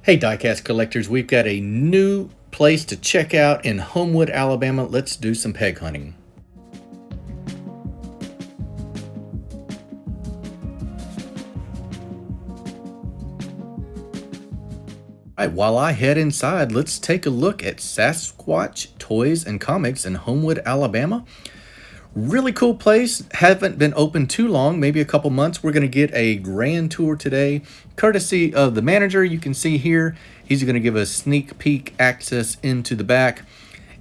Hey Diecast collectors, we've got a new place to check out in Homewood, Alabama. Let's do some peg hunting. All right, while I head inside, let's take a look at Sasquatch Toys and Comics in Homewood, Alabama. Really cool place. Haven't been open too long, maybe a couple months. We're going to get a grand tour today, courtesy of the manager. You can see here, he's going to give us sneak peek access into the back.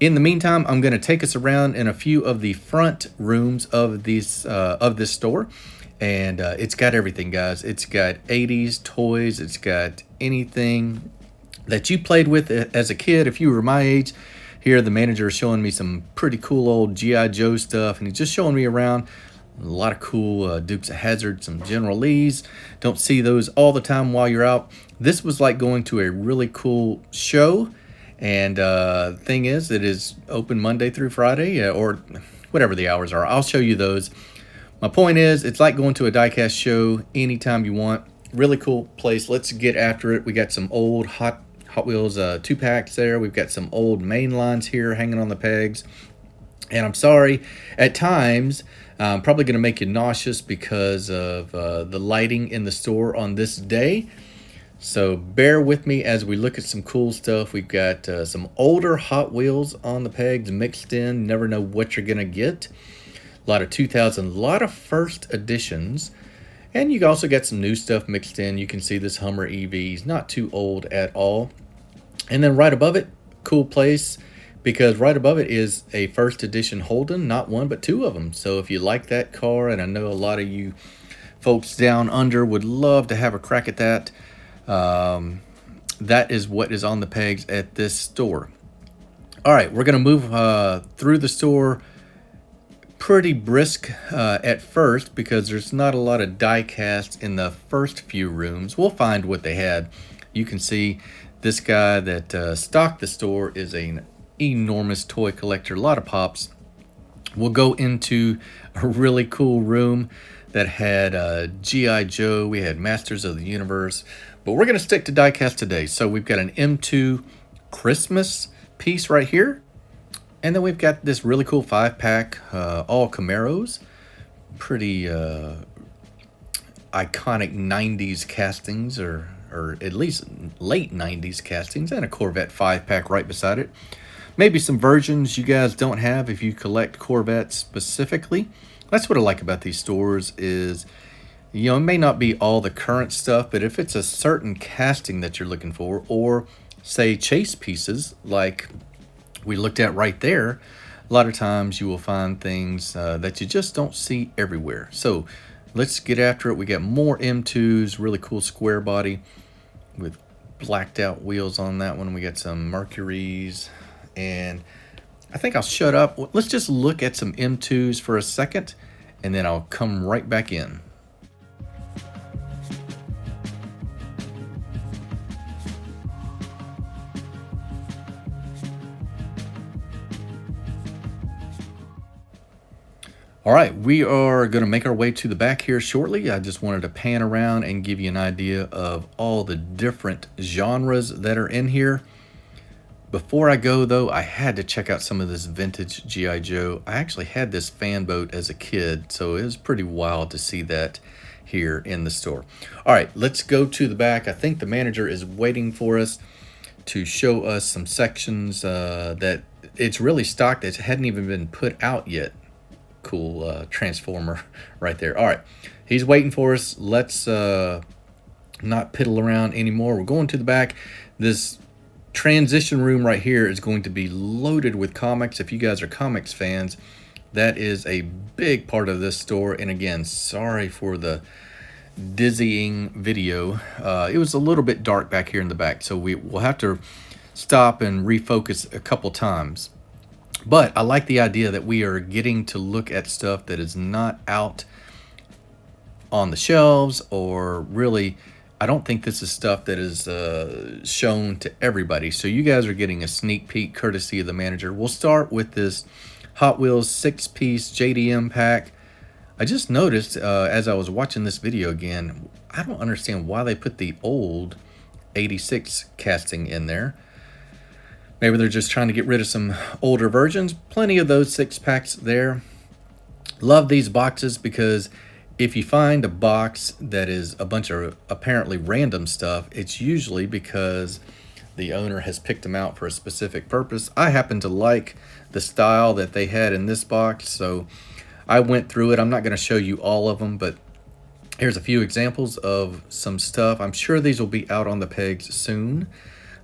In the meantime, I'm going to take us around in a few of the front rooms of this store. And it's got everything, guys. It's got 80s toys. It's got anything that you played with as a kid. If you were my age, here the manager is showing me some pretty cool old G.I. Joe stuff, and he's just showing me around a lot of cool Dukes of Hazzard, some General Lees. Don't see those all the time while you're out. This was like going to a really cool show, and thing is, it is open Monday through Friday, or whatever the hours are. I'll show you those. My point is, it's like going to a diecast show anytime you want. Really cool place. Let's get after it. We got some old Hot Wheels 2-packs there. We've got some old main lines here hanging on the pegs. And I'm sorry, at times, I'm probably going to make you nauseous because of the lighting in the store on this day. So bear with me as we look at some cool stuff. We've got some older Hot Wheels on the pegs mixed in. Never know what you're going to get. A lot of 2000, a lot of first editions. And you also got some new stuff mixed in. You can see this Hummer EV. He's not too old at all. And then right above it, cool place, because right above it is a first edition Holden, not one, but two of them. So if you like that car, and I know a lot of you folks down under would love to have a crack at that, that is what is on the pegs at this store. All right, we're going to move through the store pretty brisk at first because there's not a lot of die casts in the first few rooms. We'll find what they had. You can see this guy that stocked the store is an enormous toy collector, a lot of pops. We'll go into a really cool room that had G.I. Joe. We had Masters of the Universe, but we're going to stick to diecast today. So we've got an M2 Christmas piece right here. And then we've got this really cool 5-pack, all Camaros. Pretty iconic 90s castings, or at least late 90s castings, and a Corvette 5-pack right beside it. Maybe some versions you guys don't have if you collect Corvettes specifically. That's what I like about these stores is, you know, it may not be all the current stuff, but if it's a certain casting that you're looking for, or say chase pieces like we looked at right there, a lot of times you will find things that you just don't see everywhere. So let's get after it. We got more M2s, really cool square body with blacked out wheels on that one. We got some Mercuries, and I think I'll shut up. Let's just look at some M2s for a second, and then I'll come right back in. All right, we are going to make our way to the back here shortly. I just wanted to pan around and give you an idea of all the different genres that are in here. Before I go, though, I had to check out some of this vintage G.I. Joe. I actually had this fan boat as a kid, so it was pretty wild to see that here in the store. All right, let's go to the back. I think the manager is waiting for us to show us some sections that it's really stocked. It hadn't even been put out yet. Cool transformer right there. All right, he's waiting for us. Let's not piddle around anymore. We're going to the back. This transition room right here is going to be loaded with comics. If you guys are comics fans, that is a big part of this store. And again, sorry for the dizzying video. It was a little bit dark back here in the back, so we'll have to stop and refocus a couple times. But I like the idea that we are getting to look at stuff that is not out on the shelves, or really, I don't think this is stuff that is shown to everybody. So you guys are getting a sneak peek courtesy of the manager. We'll start with this Hot Wheels 6-piece JDM pack. I just noticed as I was watching this video again, I don't understand why they put the old '86 casting in there. Maybe they're just trying to get rid of some older versions. Plenty of those 6-packs there. Love these boxes because if you find a box that is a bunch of apparently random stuff, it's usually because the owner has picked them out for a specific purpose. I happen to like the style that they had in this box, so I went through it. I'm not going to show you all of them, but here's a few examples of some stuff. I'm sure these will be out on the pegs soon.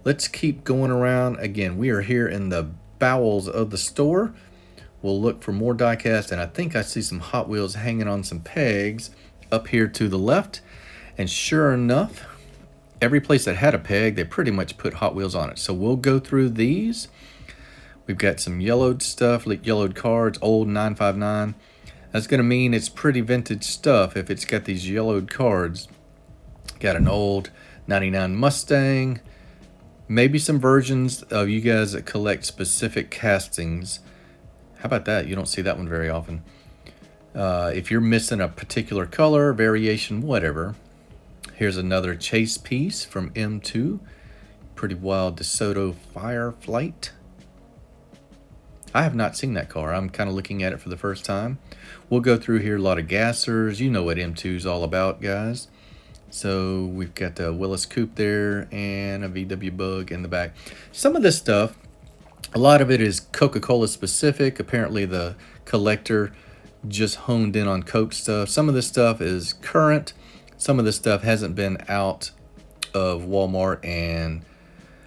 Let's keep going around. Again, we are here in the bowels of the store. We'll look for more diecast, and I think I see some Hot Wheels hanging on some pegs up here to the left. And sure enough, every place that had a peg, they pretty much put Hot Wheels on it. So we'll go through these. We've got some yellowed stuff, like yellowed cards, old 959. That's going to mean it's pretty vintage stuff if it's got these yellowed cards. Got an old 99 Mustang. Maybe some versions of you guys that collect specific castings. How about that? You don't see that one very often. If you're missing a particular color, variation, whatever. Here's another chase piece from M2. Pretty wild DeSoto Fireflight. I have not seen that car. I'm kind of looking at it for the first time. We'll go through here, a lot of gassers. You know what M2 is all about, guys. So we've got a Willis Coupe there and a VW Bug in the back. Some of this stuff, a lot of it is Coca-Cola specific. Apparently the collector just honed in on Coke stuff. Some of this stuff is current. Some of this stuff hasn't been out of Walmart and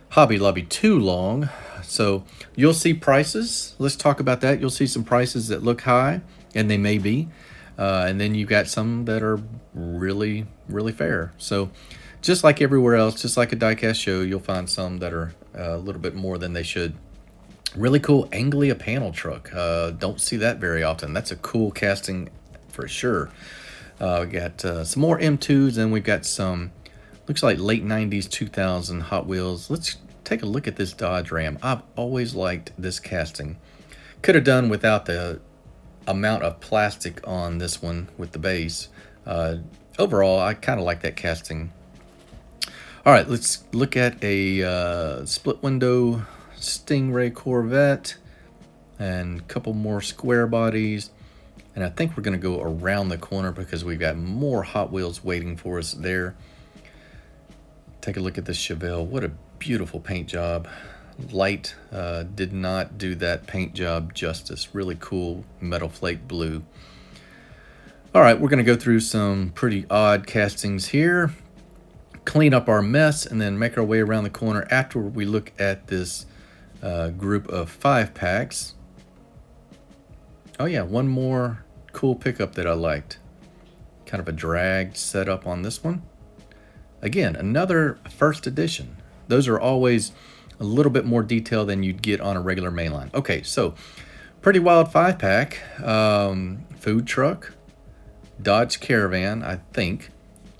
Hobby Lobby too long. So you'll see prices. Let's talk about that. You'll see some prices that look high, and they may be. And then you've got some that are really, really fair. So just like everywhere else, just like a diecast show, you'll find some that are a little bit more than they should. Really cool Anglia panel truck. Don't see that very often. That's a cool casting for sure. We got some more M2s, and we've got some, looks like late 90s, 2000 Hot Wheels. Let's take a look at this Dodge Ram. I've always liked this casting. Could have done without the amount of plastic on this one with the base. Overall, I kind of like that casting. All right, let's look at a split window Stingray Corvette and a couple more square bodies. And I think we're going to go around the corner because we've got more Hot Wheels waiting for us there. Take a look at this Chevelle. What a beautiful paint job. Light did not do that paint job justice. Really cool metal flake blue. All right, we're going to go through some pretty odd castings here, clean up our mess, and then make our way around the corner after we look at this group of 5-packs. Oh yeah, one more cool pickup that I liked. Kind of a dragged setup on this one. Again, another first edition. Those are always a little bit more detail than you'd get on a regular mainline. Okay, so pretty wild 5-pack. Food truck, Dodge Caravan, I think,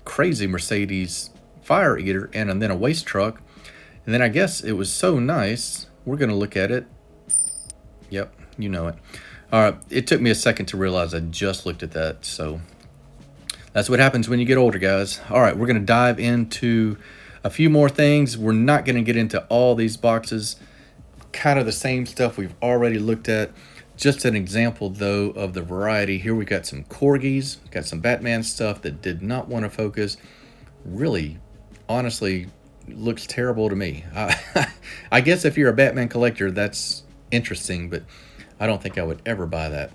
crazy Mercedes Fire Eater, and then a waste truck. And then I guess it was so nice, we're going to look at it. Yep, you know it. All right, it took me a second to realize I just looked at that, so that's what happens when you get older, guys. All right, we're going to dive into a few more things. We're not going to get into all these boxes. Kind of the same stuff we've already looked at. Just an example, though, of the variety. Here we got some Corgis, got some Batman stuff that did not want to focus. Really, honestly, looks terrible to me. I guess if you're a Batman collector, that's interesting, but I don't think I would ever buy that.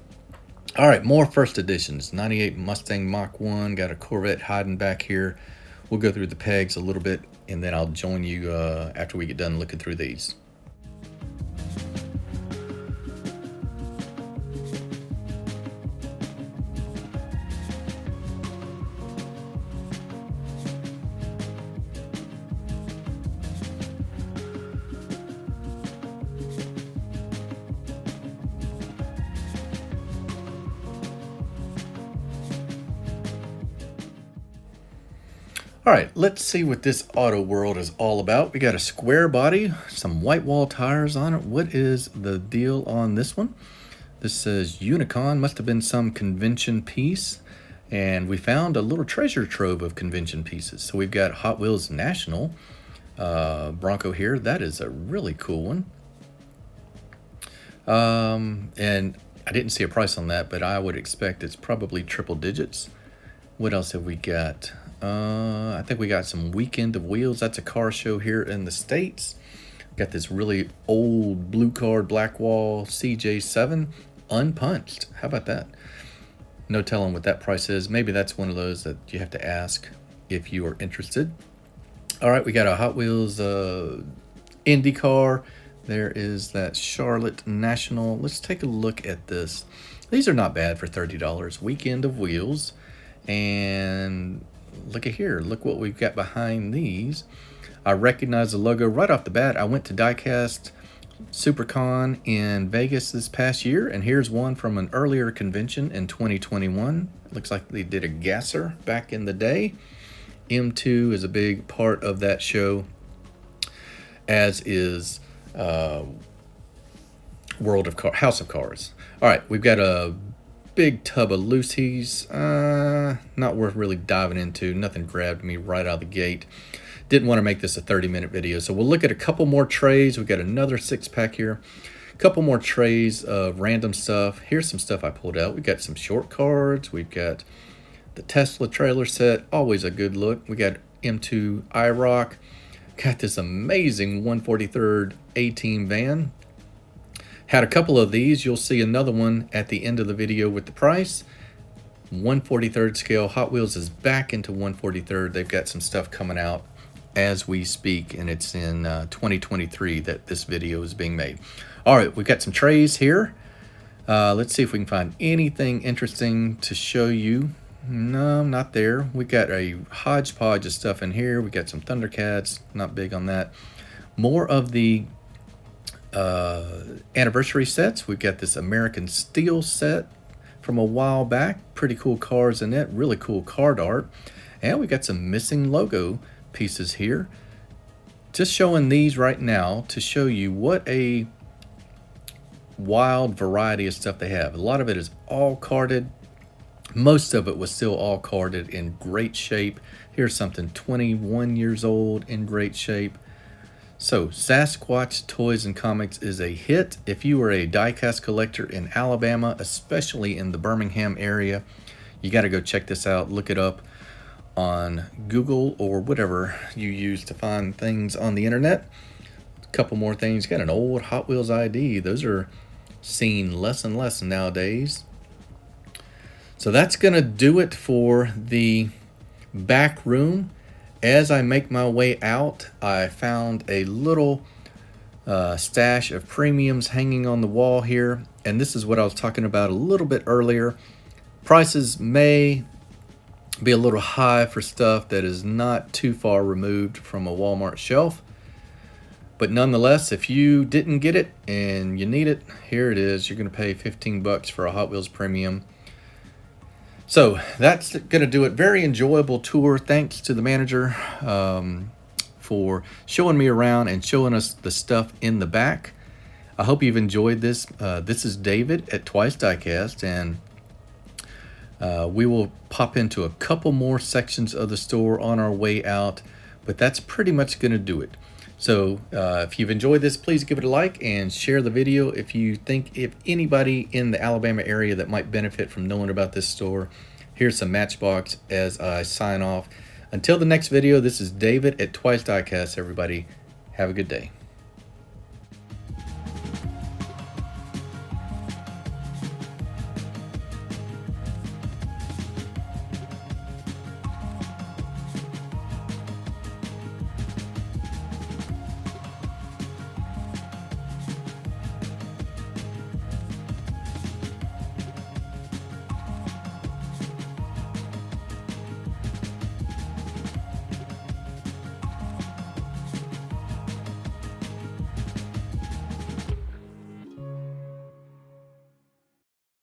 All right, more first editions. 98 Mustang Mach 1, got a Corvette hiding back here. We'll go through the pegs a little bit, and then I'll join you after we get done looking through these. All right, let's see what this auto world is all about. We got a square body, some white wall tires on it. What is the deal on this one? This says Unicon, must have been some convention piece. And we found a little treasure trove of convention pieces. So we've got Hot Wheels National. Bronco here. That is a really cool one. And I didn't see a price on that, but I would expect it's probably triple digits. What else have we got? I think we got some Weekend of Wheels. That's a car show here in the States. Got this really old blue card black wall CJ7 unpunched. How about that? No telling what that price is. Maybe that's one of those that you have to ask if you are interested. All right, we got a Hot Wheels Indy car. There is that Charlotte National. Let's take a look at this. These are not bad for $30. Weekend of Wheels. And look at here. Look what we've got behind these. I recognize the logo right off the bat. I went to Diecast SuperCon in Vegas this past year, and here's one from an earlier convention in 2021. Looks like they did a gasser back in the day. M2 is a big part of that show, as is World of House of Cards. All right, we've got a big tub of loosies. Not worth really diving into. Nothing grabbed me right out of the gate. Didn't want to make this a 30-minute video, so we'll look at a couple more trays. We've got another 6-pack here. A couple more trays of random stuff. Here's some stuff I pulled out. We've got some short cards. We've got the Tesla trailer set. Always a good look. We got M2 IROC. Got this amazing 143rd A-Team van. Had a couple of these. You'll see another one at the end of the video with the price. 143rd scale. Hot Wheels is back into 143rd. They've got some stuff coming out as we speak, and it's in 2023 that this video is being made. All right, we've got some trays here. Let's see if we can find anything interesting to show you. No, not there. We got a hodgepodge of stuff in here. We got some Thundercats, not big on that. More of the anniversary sets. We've got this American Steel set from a while back. Pretty cool cars in it, really cool card art. And we got some missing logo pieces here. Just showing these right now to show you what a wild variety of stuff they have. A lot of it is all carded. Most of it was still all carded in great shape. Here's something 21 years old in great shape. So Sasquatch Toys and Comics is a hit. If you are a diecast collector in Alabama, especially in the Birmingham area, you got to go check this out. Look it up on Google or whatever you use to find things on the internet. A couple more things. Got an old Hot Wheels ID. Those are seen less and less nowadays. So that's gonna do it for the back room. As I make my way out, I found a little stash of premiums hanging on the wall here, and this is what I was talking about a little bit earlier. Prices may be a little high for stuff that is not too far removed from a Walmart shelf, but nonetheless, if you didn't get it and you need it, here it is. You're going to pay 15 bucks for a Hot Wheels premium. So that's going to do it. Very enjoyable tour. Thanks to the manager for showing me around and showing us the stuff in the back. I hope you've enjoyed this. This is David at Twice Diecast, and we will pop into a couple more sections of the store on our way out, but that's pretty much going to do it. So if you've enjoyed this, please give it a like and share the video if you think if anybody in the Alabama area that might benefit from knowing about this store. Here's some Matchbox as I sign off. Until the next video, this is David at Twice Diecast, everybody. Have a good day.